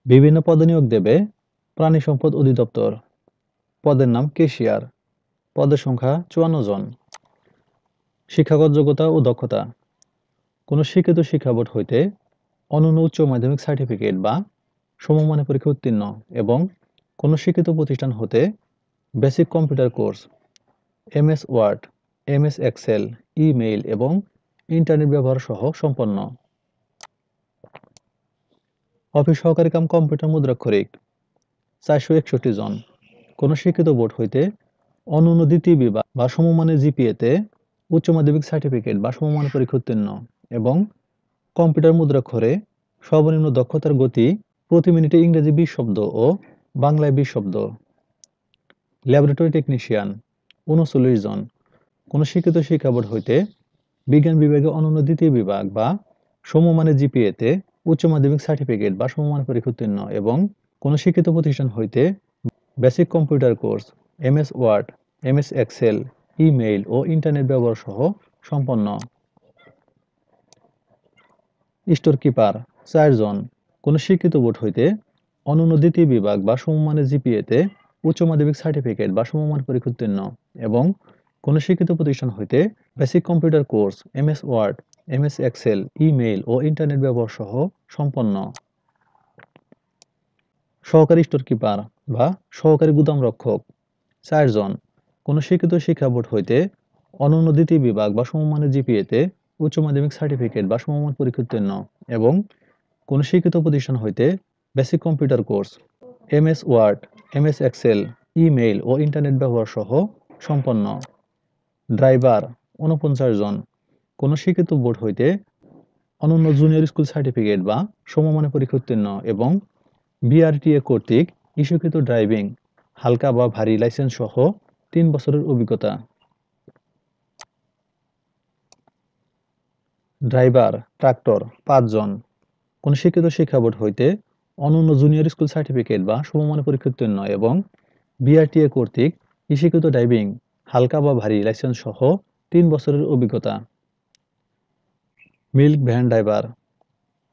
বিভিন্ন পদে নিয়োগ দেবে প্রাণী সম্পদ অধিদপ্তর। পদের নাম ক্যাশিয়ার। পদের সংখ্যা ৫৪ জন। শিক্ষাগত যোগ্যতা ও দক্ষতা। কোনো শিক্ষিত শিক্ষা বোর্ড হইতে অনন্য উচ্চ মাধ্যমিক সার্টিফিকেট বা সমমানের পরীক্ষা উত্তীর্ণ এবং কোনো শিক্ষিত প্রতিষ্ঠান হতে basic computer course, MS Word, MS Excel, email এবং ইন্টারনেট ব্যবহার সহ সম্পন্ন। অফিস সহকারী কাম কম্পিউটার মুদ্রাক্ষরিক ৪৬১ জন। কোনো শিক্ষিত বোর্ড হইতে অনন্য দ্বিতীয় বিভাগ বা সমমানের জিপিএতে উচ্চ মাধ্যমিক সার্টিফিকেট বা সমমানের পরীক্ষা উত্তীর্ণ এবং কম্পিউটার মুদ্রাক্ষরে সর্বনিম্ন দক্ষতার গতি প্রতি মিনিটে ইংরেজি ২০ শব্দ ও বাংলায় ২০ শব্দ। ল্যাবরেটরি টেকনিশিয়ান ৩৯ জন। কোনো শিক্ষিত শিক্ষা বোর্ড হইতে বিজ্ঞান বিভাগে অনন্য দ্বিতীয় বিভাগ বা সমমানের জিপিএতে উচ্চ মাধ্যমিক সার্টিফিকেট বা সমমানের পরীক্ষা উত্তীর্ণ এবং কোনো শিক্ষিত প্রতিষ্ঠান হইতে basic computer course, MS Word, MS Excel, email ও ইন্টারনেট ব্যবহার সহ সম্পন্ন। স্টোর কিপার ৪ জন। কোনো শিক্ষিত বোর্ড হইতে অনন্য দ্বিতীয় বিভাগ বা সমমানের জিপিএতে উচ্চ মাধ্যমিক সার্টিফিকেট বা সমমানের পরীক্ষা উত্তীর্ণ এবং কোনো শিক্ষিত প্রতিষ্ঠান হইতে basic computer course, MS Word, MS Excel, email ও ইন্টারনেট ব্যবহার সহ সম্পন্ন। সহকারী স্টোর কিপার বা সহকারী গুদাম রক্ষক ৪ জন। কোনো শিক্ষিত শিক্ষা বোর্ড হইতে অনন্য দ্বিতীয় বিভাগ বা সমমানের জিপিএতে উচ্চ মাধ্যমিক সার্টিফিকেট বা সমমান পরীক্ষা উত্তীর্ণ এবং কোনো শিক্ষিত প্রতিষ্ঠান হইতে basic computer course, MS Word, MS Excel, email ও ইন্টারনেট ব্যবহার সহ সম্পন্ন। ড্রাইভার ৪৯ জন। কোনো শিক্ষিত বোর্ড হইতে অনন্য জুনিয়র স্কুল সার্টিফিকেট বা সমমানের পরীক্ষা উত্তীর্ণ এবং বিআরটিএ কর্তৃক ইস্যুকৃত ড্রাইভিং হালকা বা ভারী লাইসেন্স সহ ৩ বছরের অভিজ্ঞতা। ড্রাইভার ট্রাক্টর ৫ জন। কোন শিক্ষিত শিক্ষা বোর্ড হইতে অনন্য জুনিয়র স্কুল সার্টিফিকেট বা সমমানের পরীক্ষা উত্তীর্ণ এবং বিআরটিএ কর্তৃক ইস্যুকৃত ড্রাইভিং হালকা বা ভারী লাইসেন্স সহ ৩ বছরের অভিজ্ঞতা। মিল্ক ভ্যান ড্রাইভার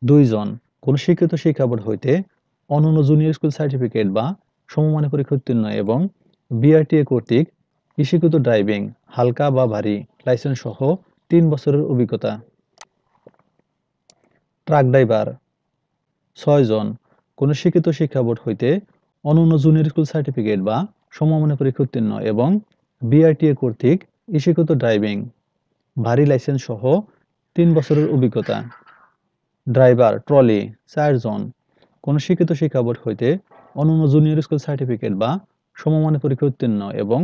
২ জন। কোন শিক্ষিত শিক্ষা বোর্ড হইতে অনন্য জুনিয়র স্কুল সার্টিফিকেট বা সমমানের পরীক্ষা উত্তীর্ণ এবং বিআরটিএ কর্তৃক ইস্যুকৃত ড্রাইভিং হালকা বা ভারী লাইসেন্স সহ ৩ বছরের অভিজ্ঞতা। ট্রাক ড্রাইভার ৬ জন। কোন শিক্ষিত শিক্ষা বোর্ড হইতে অনন্য জুনিয়র স্কুল সার্টিফিকেট বা সমমানের পরীক্ষা উত্তীর্ণ এবং বিআরটিএ কর্তৃক ইস্যুকৃত ড্রাইভিং ভারী লাইসেন্স সহ ৩ বছরের অভিজ্ঞতা। ড্রাইভার ট্রলি ৪ জন। কোন শিক্ষিত শিক্ষা বোর্ড হইতে অনন্য জুনিয়র স্কুল সার্টিফিকেট বা সমমানের পরীক্ষা উত্তীর্ণ এবং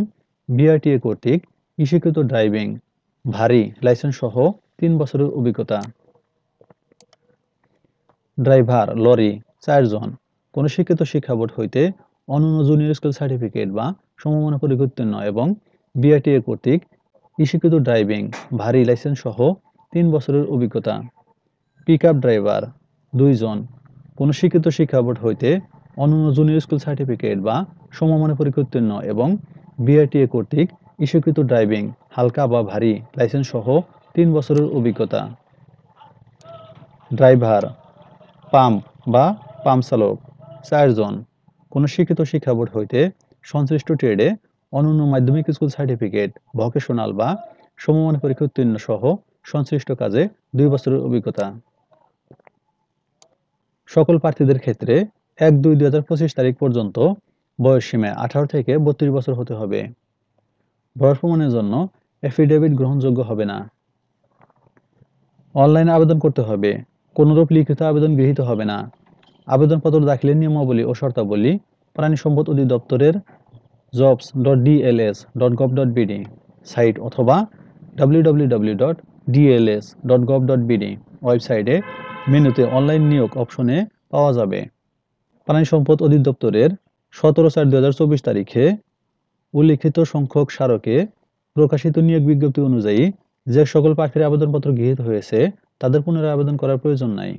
বিআরটিএ কর্তৃক ইস্যুকৃত ড্রাইভিং ভারী লাইসেন্স সহ ৩ বছরের অভিজ্ঞতা। ড্রাইভার লরি ৪ জন। কোন শিক্ষিত শিক্ষা বোর্ড হইতে অনন্য জুনিয়র স্কুল সার্টিফিকেট বা সমমানের পরীক্ষা উত্তীর্ণ এবং বিআরটিএ কর্তৃক ইস্যুকৃত ড্রাইভিং ভারী লাইসেন্স সহ ৩ বছরের অভিজ্ঞতা। পিকআপ ড্রাইভার ২ জন। কোন শিক্ষিত শিক্ষা বোর্ড হইতে অনন্য জুনিয়র স্কুল সার্টিফিকেট বা সমমানের পরীক্ষা উত্তীর্ণ এবং বিআরটিএ কর্তৃক ইস্যুকৃত ড্রাইভিং হালকা বা ভারী লাইসেন্স সহ ৩ বছরের অভিজ্ঞতা। ড্রাইভার পাম্প বা পাম্প চালক ৪ জন। কোন শিক্ষিত শিক্ষা বোর্ড হইতে সংশ্লিষ্ট ট্রেডে অনন্য মাধ্যমিক স্কুল সার্টিফিকেট, ভোকেশনাল বা সমমানের পরীক্ষা উত্তীর্ণ সহ সংশ্লিষ্ট কাজে ২ বছরের অভিজ্ঞতা। সকল প্রার্থীদের ক্ষেত্রে ১-২-২০২৫ তারিখ পর্যন্ত বয়সসীমা ১৮ থেকে ৩২ বছর হতে হবে। বয়স প্রমাণের জন্য এফিডেভিট গ্রহণযোগ্য হবে না। অনলাইনে আবেদন করতে হবে। কোনরূপ লিখিত আবেদন গৃহীত হবে না। আবেদনপত্র দাখিলের নিয়মাবলী ও শর্তাবলী প্রাণী সম্পদ অধিদপ্তরের jobs.dls.gov.bd সাইট অথবা www.dls.gov.bd ওয়েবসাইটে মেনুতে অনলাইন নিয়োগ অপশনে পাওয়া যাবে। প্রাণী সম্পদ অধিদপ্তরের ১৭/৪/২০২৪ তারিখে উল্লিখিত সংখ্যক স্মারকে প্রকাশিত নিয়োগ বিজ্ঞপ্তি অনুযায়ী যে সকল প্রার্থীর আবেদনপত্র গৃহীত হয়েছে তাদের পুনরায় আবেদন করার প্রয়োজন নাই।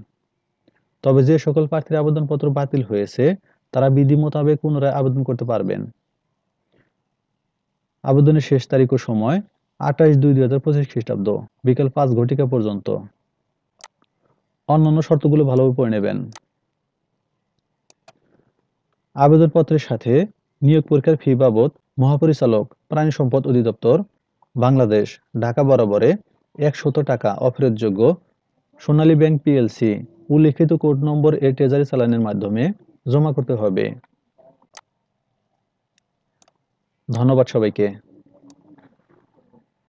তবে যে সকল প্রার্থীর আবেদনপত্র বাতিল হয়েছে তারা বিধি মোতাবেক পুনরায় আবেদন করতে পারবেন। আবেদনের শেষ তারিখ ও সময় ২৮/২/২০২৫ খ্রিস্টাব্দ বিকেল ৫ ঘটিকা পর্যন্ত। অন্যান্য শর্তগুলো ভালোভাবে পড়ে নেবেন। আবেদনপত্রের সাথে নিয়োগ পরীক্ষার ফি বাবদ মহাপরিচালক প্রাণী সম্পদ অধিদপ্তর বাংলাদেশ ঢাকা বরাবরে ১০০ টাকা অফেরতযোগ্য সোনালী ব্যাংক পিএলসি উল্লিখিত কোড নম্বর এর ট্রেজারি চালানের মাধ্যমে জমা করতে হবে। ধন্যবাদ সবাইকে।